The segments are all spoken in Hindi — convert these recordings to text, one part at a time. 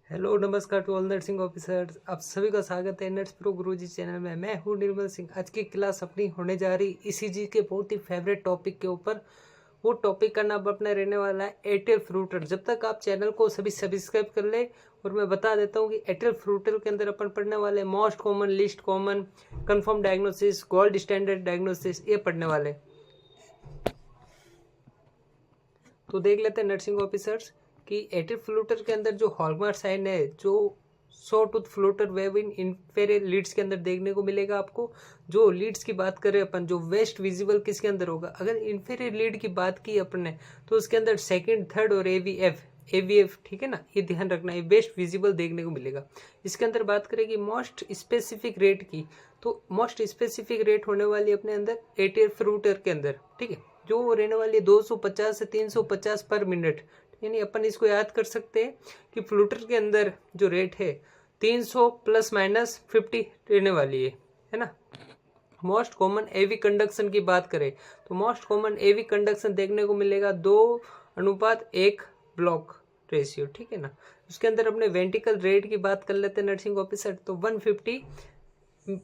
हेलो नमस्कार टू ऑल नर्सिंग ऑफिसर्स। आप सभी का स्वागत है नर्स प्रो गुरुजी चैनल में। मैं हूं निर्मल सिंह। आज की क्लास अपनी होने जा रही ईसीजी के बहुत ही फेवरेट टॉपिक के ऊपर। वो टॉपिक का नाम अपना रहने वाला है एयरटेल फ्लूटर। जब तक आप चैनल को सभी सब्सक्राइब कर ले, और मैं बता देता हूँ कि एयरटेल फ्लूटर के अंदर अपन पढ़ने वाले most common, list common, confirm diagnosis, gold standard diagnosis, ये पढ़ने वाले। तो देख लेते हैं नर्सिंग ऑफिसर्स कि एयरटेल फ्लूटर के अंदर जो हॉलमार्क साइन है, जो saw tooth flutter wave in inferior leads के अंदर देखने को मिलेगा आपको। जो लीड्स की बात करें अपन, जो वेस्ट विजिबल किसके अंदर होगा, अगर इंफेरियर लीड की बात की अपन ने तो उसके अंदर सेकंड, थर्ड और एवीएफ, ठीक है ना, ये ध्यान रखना, ये वेस्ट विजिबल देखने को मिलेगा। इसके अंदर बात करेंगे मोस्ट स्पेसिफिक रेट की, तो मोस्ट स्पेसिफिक रेट होने वाली अपने अंदर एयरटेल फ्लूटर के अंदर, ठीक है, जो रहने वाली है 250 से 350 पर मिनट। यानी अपन इसको याद कर सकते हैं कि फ्लूटर के अंदर जो रेट है 300 प्लस माइनस 50 रहने वाली है ना। मोस्ट कॉमन एवी कंडक्शन की बात करें तो मोस्ट कॉमन एवी कंडक्शन देखने को मिलेगा 2:1 ब्लॉक रेशियो, ठीक है ना। उसके अंदर अपने वेंटिकल रेट की बात कर लेते हैं नर्सिंग ऑफिसर, तो 150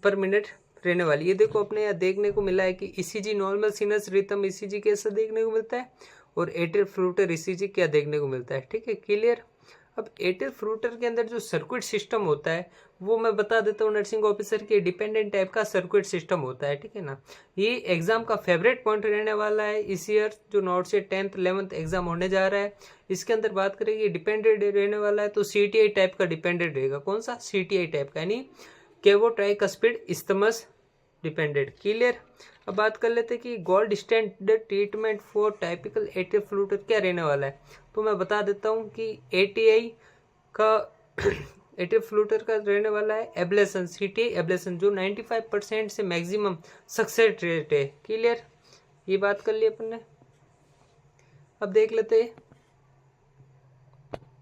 पर मिनट रहने वाली। ये देखो अपने यहाँ देखने को मिला है कि ECG normal sinus rhythm ECG कैसा देखने को मिलता है, और एयरटेल फ्लूटर ईसीजी क्या देखने को मिलता है, ठीक है, क्लियर। अब एयरटेल फ्लूटर के अंदर जो सर्किट सिस्टम होता है वो मैं बता देता हूँ नर्सिंग ऑफिसर के, डिपेंडेंट टाइप का सर्किट सिस्टम होता है, ठीक है ना। ये एग्जाम का फेवरेट पॉइंट रहने वाला है इस ईयर, जो नॉट से 10th 11th एग्जाम होने जा रहा है। इसके अंदर बात करेंगे डिपेंडेंट रहने वाला है, तो सीटीआई टाइप का डिपेंडेंट रहेगा। कौन सा? सीटीआई टाइप का, यानी केवो ट्राइकस्पिड इस्थमस डिपेंडेंट, क्लियर। अब बात कर लेते हैं कि gold standard treatment for typical Airtel flutter क्या रहने वाला है। तो मैं बता देता हूँ कि एटीआई का एयरटेल फ्लूटर का रहने वाला है एब्लेशन, सीटीआई एब्लेशन, जो 95% से मैक्सिमम सक्सेस रेट है, क्लियर। ये बात कर ली अपन ने। अब देख लेते हैं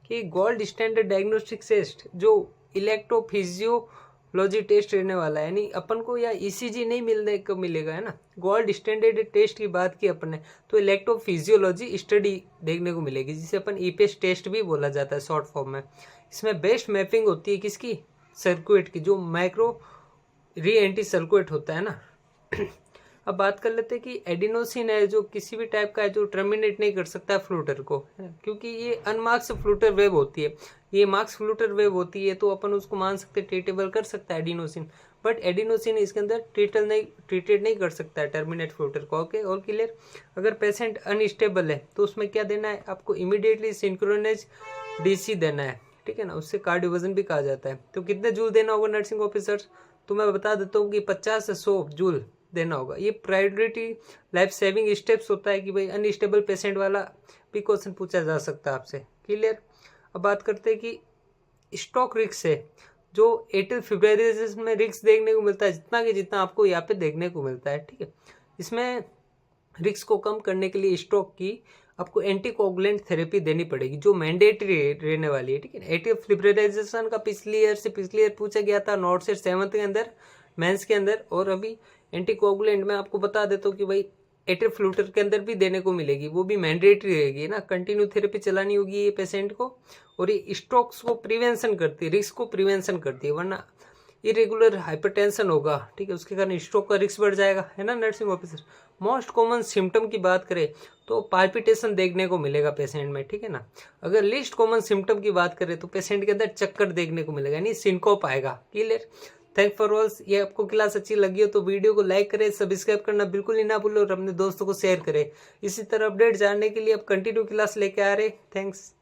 कि गोल्ड स्टैंडर्ड डायग्नोस्टिक टेस्ट जो इलेक्ट्रोफिजियोलॉजी टेस्ट रहने वाला है, यानी अपन को या ईसीजी नहीं मिलने को मिलेगा, है ना। गोल्ड स्टैंडर्ड टेस्ट की बात की अपन ने तो इलेक्ट्रोफिजियोलॉजी स्टडी देखने को मिलेगी, जिसे अपन ईपीएस टेस्ट भी बोला जाता है शॉर्ट फॉर्म में। इसमें बेस्ट मैपिंग होती है किसकी? सर्किट की, जो माइक्रो री एंटी सर्किट होता है ना। अब बात कर लेते हैं कि एडिनोसिन है जो किसी भी टाइप का है, जो टर्मिनेट नहीं कर सकता है फ्लूटर को, क्योंकि ये अनमार्क्स फ्लूटर वेव होती है। ये मार्क्स फ्लूटर वेव होती है तो अपन उसको मान सकते हैं, ट्रीटेबल कर सकता है एडिनोसिन, बट एडिनोसिन इसके अंदर ट्रीटेड नहीं कर सकता है टर्मिनेट फ्लूटर को। ओके, और क्लियर। अगर पेशेंट अनस्टेबल है तो उसमें क्या देना है आपको? इमीडिएटली सिंक्रोनाइज डीसी देना है, ठीक है ना। उससे कार्डियोवर्जन भी कहा जाता है। तो कितने जूल देना होगा नर्सिंग ऑफिसर्स? तो मैं बता देता हूँ कि 50 से 100 जूल देना होगा। ये प्रायोरिटी लाइफ सेविंग स्टेप्स होता है कि भाई अनस्टेबल पेशेंट वाला भी क्वेश्चन पूछा जा सकता है आपसे, क्लियर। अब बात करते हैं कि स्ट्रोक रिस्क है, जो एयरटेल फिब्रिलाइजेशन में रिस्क देखने को मिलता है, जितना कि जितना आपको यहाँ पे देखने को मिलता है, ठीक है। इसमें रिस्क को कम करने के लिए स्ट्रोक की आपको एंटीकोगुलेंट थेरेपी देनी पड़ेगी, जो मैंडेटरी रहने वाली है, ठीक है। एयरटेल फिब्रिलाइजेशन का पिछले ईयर पूछा गया था नॉट से 7th के अंदर, मेंस के अंदर। और अभी एंटीकोगुलेंट में आपको बता देता हूँ कि भाई एयरटेल फ्लूटर के अंदर भी देने को मिलेगी, वो भी मैंडेटरी रहेगी ना। कंटिन्यू थेरेपी चलानी होगी ये पेशेंट को, और ये स्ट्रोक्स को प्रिवेंशन करती है, रिस्क को प्रिवेंशन करती है, वरना इरेगुलर हाइपरटेंशन होगा, ठीक है, उसके कारण स्ट्रोक का रिस्क बढ़ जाएगा, है ना nursing officer. Most common symptom की बात करें तो पाल्पिटेशन देखने को मिलेगा पेशेंट में, ठीक है ना। अगर लिस्ट कॉमन सिम्टम की बात करें तो पेशेंट के अंदर चक्कर देखने को मिलेगा, यानी सिनकोप आएगा, क्लियर। Thank for all. ये आपको क्लास अच्छी लगी हो तो वीडियो को लाइक करें, सब्सक्राइब करना बिल्कुल ही ना भूलो, और अपने दोस्तों को शेयर करें। इसी तरह अपडेट जानने के लिए आप कंटिन्यू क्लास लेके आ रहे। थैंक्स।